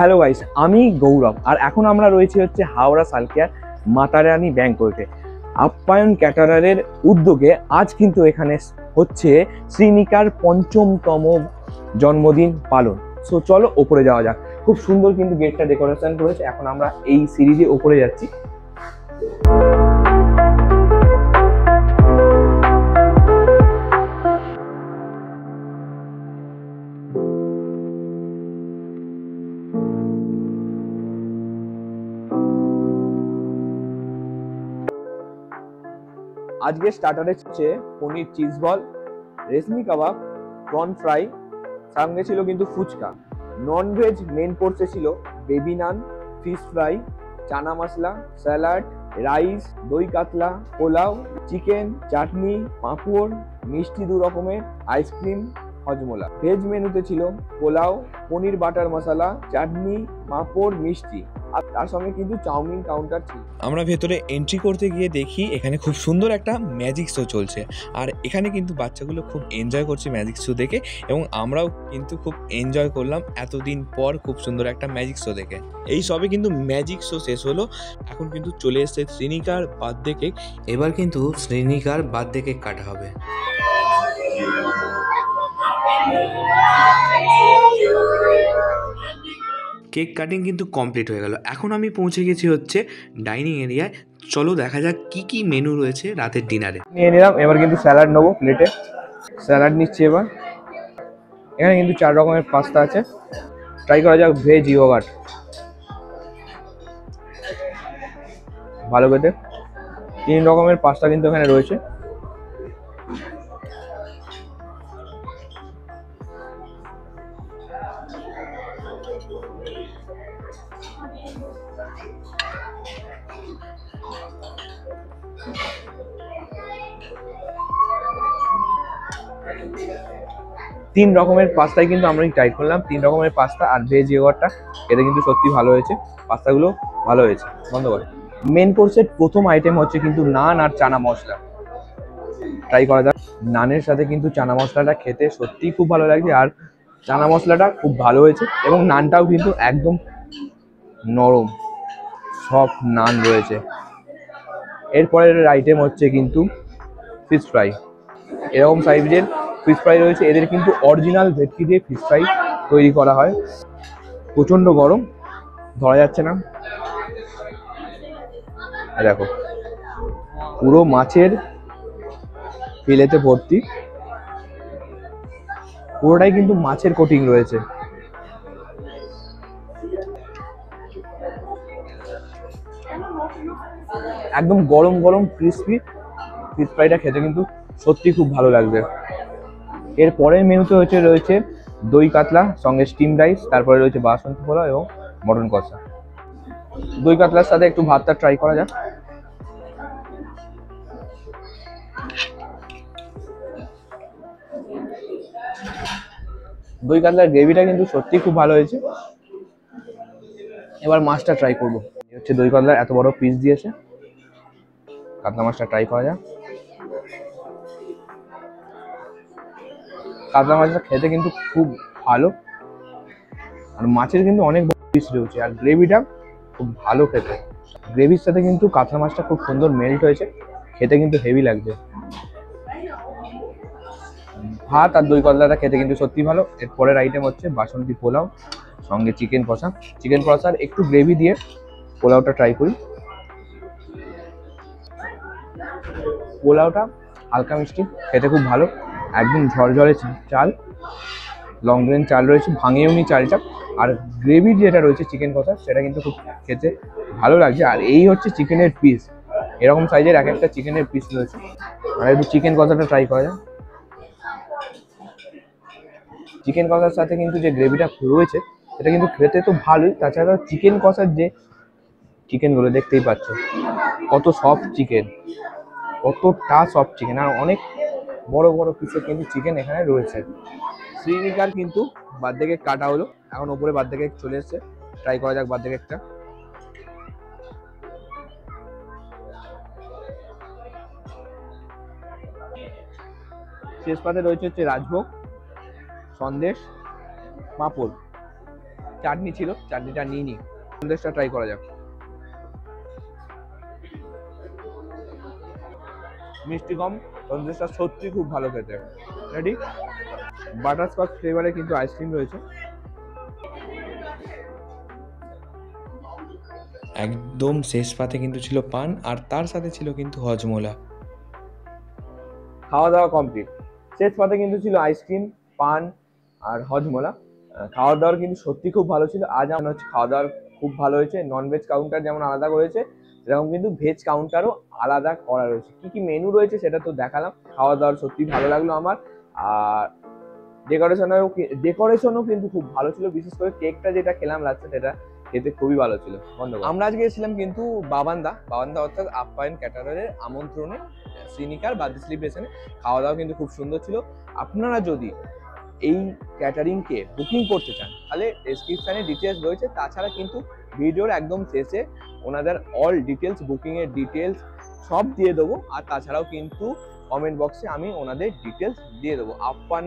Hello guys, আমি গৌরব আর এখন আমরা রয়েছি হচ্ছে হাওড়া সালকিয়ার মাতারানী ব্যাংকোয়েটে। আপ্যায়ন ক্যাটারারের উদ্যোগে আজ কিন্তু এখানে হচ্ছে শ্রীনিকার ৫ম জন্মদিন পালন। সো চলো ওপরে যাওয়া যাক। খুব সুন্দর কিন্তু গেটটা ডেকোরেশন করেছে। এখন আমরা এই সিঁড়ি দিয়ে ওপরে যাচ্ছি। আজকে স্টার্টারে হচ্ছে পনির চিজ বল, রেশমি কাবাব, প্রন ফ্রাই, সঙ্গে ছিল কিন্তু ফুচকা। নন ভেজ মেন কোর্সে ছিল বেবি নান, fish fry, chana masala, salad, rice, দই কাতলা, পোলাও, চিকেন, চাটনি, পাঁপড়, মিষ্টি 2 রকমের, আইসক্রিম, হজমোলা। ভেজ মেনুতে ছিল পোলাও, পনির বাটার মশলা, চাটনি, পাঁপড়, মিষ্টি, আর তার সঙ্গে কিন্তু চাউমিন কাউন্টার ছিল। আমরা ভেতরে এন্ট্রি করতে গিয়ে দেখি এখানে খুব সুন্দর একটা ম্যাজিক শো চলছে, আর এখানে কিন্তু বাচ্চাগুলো খুব এনজয় করছে ম্যাজিক শো দেখে, এবং আমরাও কিন্তু খুব এনজয় করলাম এতদিন পর খুব সুন্দর একটা ম্যাজিক শো দেখে। এই সবে কিন্তু ম্যাজিক শো শেষ হলো, এখন কিন্তু চলে এসেছে শ্রীনিকার বার্থডে কেক। এবার কিন্তু শ্রীনিকার বার্থডে কেক কাটা হবে। কেক কাটিং কিন্তু কমপ্লিট হয়ে গেল। এখন আমি পৌঁছে গেছি হচ্ছে ডাইনিং এরিয়ায়। চলো দেখা যাক কি কি মেনু রয়েছে রাতের ডিনারে। নিয়ে নিলাম, এবার কিন্তু স্যালাড নেবো প্লেটে। স্যালাড নিচ্ছি এবার। এখানে কিন্তু 4 রকমের পাস্তা আছে। ট্রাই করা যাক ভেজ ইয়োগার্ট, ভালো খেতে। 3 রকমের পাস্তা কিন্তু এখানে রয়েছে। তিন রকমের পাস্তাই কিন্তু আমরা ট্রাই করলাম। 3 রকমের পাস্তা আর ভেজ ইয়োগার্টটা এটা কিন্তু সত্যি ভালো হয়েছে। পাস্তাগুলো ভালো হয়েছে। বন্ধ করে। মেন কোর্সের প্রথম আইটেম হচ্ছে কিন্তু নান আর চানা মশলা। ট্রাই করা যাক। নানের সাথে কিন্তু চানা মশলাটা খেতে সত্যিই খুব ভালো লাগছে, আর চানা মশলাটা খুব ভালো হয়েছে, এবং নানটাও কিন্তু একদম নরম সফট নান রয়েছে। এরপরের আইটেম হচ্ছে কিন্তু ফিশ ফ্রাই। এরকম সাইজের ফিশ ফ্রাই রয়েছে। এদের কিন্তু অরিজিনাল ভেটকি দিয়ে ফিশ ফ্রাই তৈরি করা হয়। প্রচণ্ড গরম, ধরা যাচ্ছে না। দেখো পুরো মাছের ফিলেতে ভর্তি, পুরোটাই কিন্তু মাছের কোটিং রয়েছে। একদম গরম গরম ক্রিসপি ফিশ ফ্রাইটা খেতে কিন্তু সত্যি খুব ভালো লাগবে। এর পরের মেনুতে রয়েছে দই কাতলা, সঙ্গে স্টিম রাইস, তারপরে রয়েছে বাসন্তী পোলাও এবং মটন কষা। দই কাতলার সাথে একটু ভাতটা ট্রাই করা যাক। দই কাতলার গ্রেভিটা কিন্তু সত্যি খুব ভালো হয়েছে। এবার মাছটা ট্রাই করবো। এই হচ্ছে দই কাতলার এত বড় পিস দিয়েছে। কাতলা মাছটা ট্রাই করা যাক। কাতলা মাছটা খেতে কিন্তু খুব ভালো, আর মাছের কিন্তু অনেক পিস রয়েছে, আর গ্রেভিটা খুব ভালো খেতে। গ্রেভির সাথে কিন্তু কাতলা মাছটা খুব সুন্দর মেল্ট হয়েছে, খেতে কিন্তু হেভি লাগছে। ভাত আর দই কাতলাটা খেতে কিন্তু সত্যি ভালো। এর পরের আইটেম হচ্ছে বাসন্তী পোলাও, সঙ্গে চিকেন কষা। চিকেন কষার একটু গ্রেভি দিয়ে পোলাওটা ট্রাই করি। পোলাওটা হালকা মিষ্টি, খেতে খুব ভালো। একদম ঝরঝরে চাল, লং গ্রেন চাল রয়েছে, ভাঙেওনি চালটা। আর গ্রেভি যেটা রয়েছে চিকেন কষা, সেটা কিন্তু খুব খেতে ভালো লাগছে। আর এই হচ্ছে চিকেনের পিস, এরকম সাইজের এক একটা চিকেনের পিস রয়েছে। আর একটু চিকেন কষাটা ট্রাই করা যায়। চিকেন কষার সাথে কিন্তু যে গ্রেভিটা রয়েছে সেটা কিন্তু খেতে তো ভালোই, তাছাড়া চিকেন কষার যে চিকেনগুলো দেখতেই পাচ্ছ কত সফট চিকেন, কতটা সফট চিকেন, আর অনেক বড় বড় পিসের কিন্তু চিকেন এখানে রয়েছে। শ্রীনিকার কিন্তু বার্থডে কেক কাটা হলো, এখন ওপরে বার্থডে কেক চলে এসছে। ট্রাই করা যাক বার্থডে কেকটা। শেষ পাতে রয়েছে হচ্ছে রাজভোগ, সন্দেশ, পাঁপড়। চাটনি ছিল, চাটনিটা নিয়ে নি, সন্দেশটা ট্রাই করা যাক। মিষ্টি কম, সন্দেশটা সত্যি খুব ভালো খেতে। রেডি, বাটারস্কচ ফ্লেভারে কিন্তু আইসক্রিম রয়েছে। একদম শেষ পাতে কিন্তু ছিল পান, আর তার সাথে ছিল কিন্তু হজমোলা। খাওয়া দাওয়া কমপ্লিট, শেষ পাতে কিন্তু ছিল আইসক্রিম, পান আর হজমোলা। খাওয়া দাওয়ার কিন্তু সত্যি খুব ভালো ছিল। আজ আমার হচ্ছে খাওয়া দাওয়ার খুব ভালো হয়েছে। নন ভেজ কাউন্টার যেমন আলাদা করেছে, সেরকম কিন্তু ভেজ কাউন্টারও আলাদা করা রয়েছে। কি কি মেনু রয়েছে সেটা তো দেখালাম। খাওয়া দাওয়ার সত্যি ভালো লাগলো আমার। আর ডেকোরেশনও কিন্তু খুব ভালো ছিল, বিশেষ করে কেকটা যেটা খেলাম লাস্টে, সেটা খেতে খুবই ভালো ছিল। আমরা আজকে এসেছিলাম কিন্তু বাবান্দা অর্থাৎ আপ্যায়ন ক্যাটারারের আমন্ত্রণে শ্রীনিকার বার্থডে সেলিব্রেশনে। খাওয়া দাওয়া কিন্তু খুব সুন্দর ছিল। আপনারা যদি এই ক্যাটারিংকে বুকিং করতে চান তাহলে ডেসক্রিপশনে ডিটেলস রয়েছে। তাছাড়া কিন্তু ভিডিওর একদম শেষে ওনাদের অল ডিটেলস, বুকিংয়ের ডিটেলস সব দিয়ে দেবো। আর তাছাড়াও কিন্তু কমেন্ট বক্সে আমি ওনাদের ডিটেলস দিয়ে দেবো। আপ্যায়ন